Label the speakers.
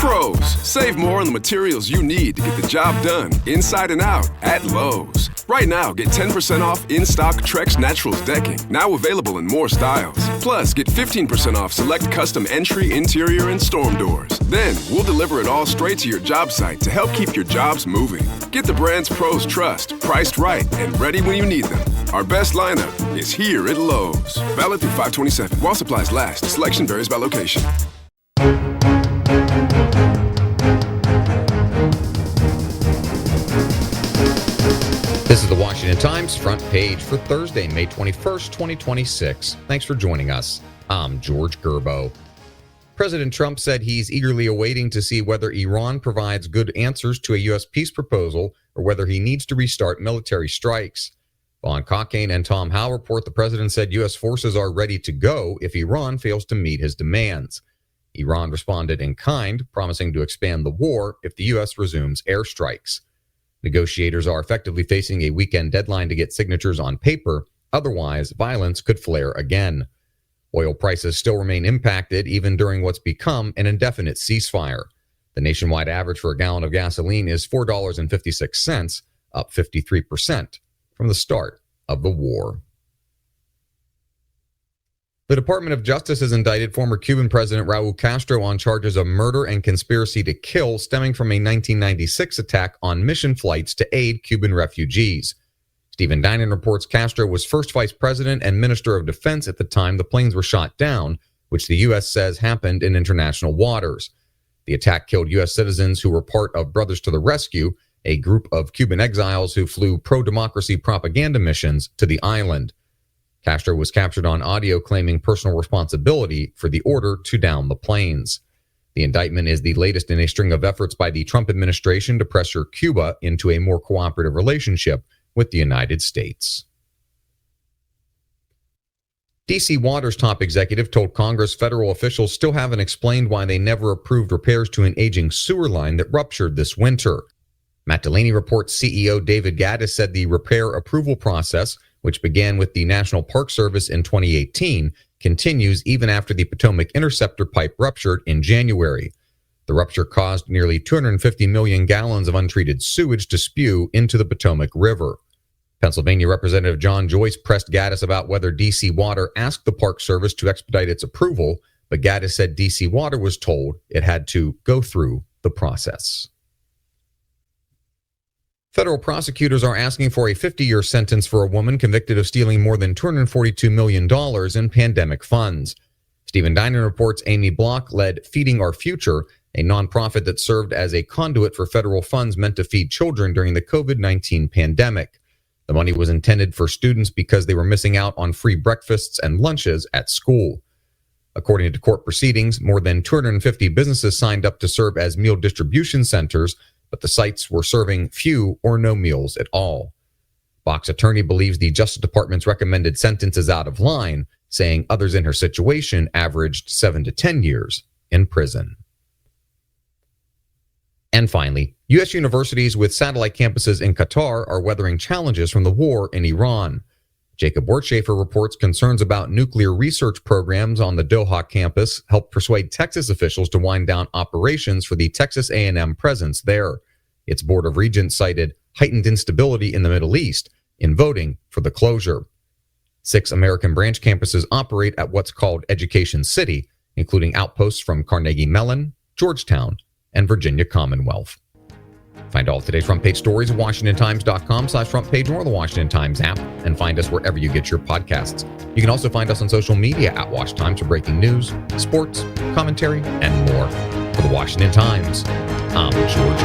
Speaker 1: Pros, save more on the materials you need to get the job done inside and out at Lowe's. Right now, get 10% off in-stock Trex Naturals decking, now available in more styles. Plus, get 15% off select custom entry, interior, and storm doors. Then, we'll deliver it all straight to your job site to help keep your jobs moving. Get the brands pros trust, priced right, and ready when you need them. Our best lineup is here at Lowe's. Valid through 5/27. While supplies last, selection varies by location.
Speaker 2: This is the Washington Times front page for Thursday, May 21st, 2026. Thanks for joining us. I'm George Gerbo. President Trump said he's eagerly awaiting to see whether Iran provides good answers to a U.S. peace proposal or whether he needs to restart military strikes. Vaughn Cockayne and Tom Howe report the president said U.S. forces are ready to go if Iran fails to meet his demands. Iran responded in kind, promising to expand the war if the U.S. resumes airstrikes. Negotiators are effectively facing a weekend deadline to get signatures on paper. Otherwise, violence could flare again. Oil prices still remain impacted even during what's become an indefinite ceasefire. The nationwide average for a gallon of gasoline is $4.56, up 53% from the start of the war. The Department of Justice has indicted former Cuban President Raul Castro on charges of murder and conspiracy to kill stemming from a 1996 attack on mission flights to aid Cuban refugees. Stephen Dinan reports Castro was first vice president and minister of defense at the time the planes were shot down, which the U.S. says happened in international waters. The attack killed U.S. citizens who were part of Brothers to the Rescue, a group of Cuban exiles who flew pro-democracy propaganda missions to the island. Castro was captured on audio claiming personal responsibility for the order to down the planes. The indictment is the latest in a string of efforts by the Trump administration to pressure Cuba into a more cooperative relationship with the United States. DC Water's top executive told Congress federal officials still haven't explained why they never approved repairs to an aging sewer line that ruptured this winter. Matt Delaney reports CEO David Gaddis said the repair approval process, which began with the National Park Service in 2018, continues even after the Potomac Interceptor pipe ruptured in January. The rupture caused nearly 250 million gallons of untreated sewage to spew into the Potomac River. Pennsylvania Representative John Joyce pressed Gaddis about whether DC Water asked the Park Service to expedite its approval, but Gaddis said DC Water was told it had to go through the process. Federal prosecutors are asking for a 50-year sentence for a woman convicted of stealing more than $242 million in pandemic funds. Stephen Dinan reports Amy Block led Feeding Our Future, a nonprofit that served as a conduit for federal funds meant to feed children during the COVID-19 pandemic. The money was intended for students because they were missing out on free breakfasts and lunches at school. According to court proceedings, more than 250 businesses signed up to serve as meal distribution centers, but the sites were serving few or no meals at all. Block's attorney believes the Justice Department's recommended sentence is out of line, saying others in her situation averaged 7 to 10 years in prison. And finally, U.S. universities with satellite campuses in Qatar are weathering challenges from the war in Iran. Jacob Wertschafer reports concerns about nuclear research programs on the Doha campus helped persuade Texas officials to wind down operations for the Texas A&M presence there. Its Board of Regents cited heightened instability in the Middle East in voting for the closure. 6 American branch campuses operate at what's called Education City, including outposts from Carnegie Mellon, Georgetown, and Virginia Commonwealth. Find all of today's front page stories at WashingtonTimes.com/front page or the Washington Times app, and find us wherever you get your podcasts. You can also find us on social media at Wash Times for breaking news, sports, commentary, and more. For the Washington Times, I'm George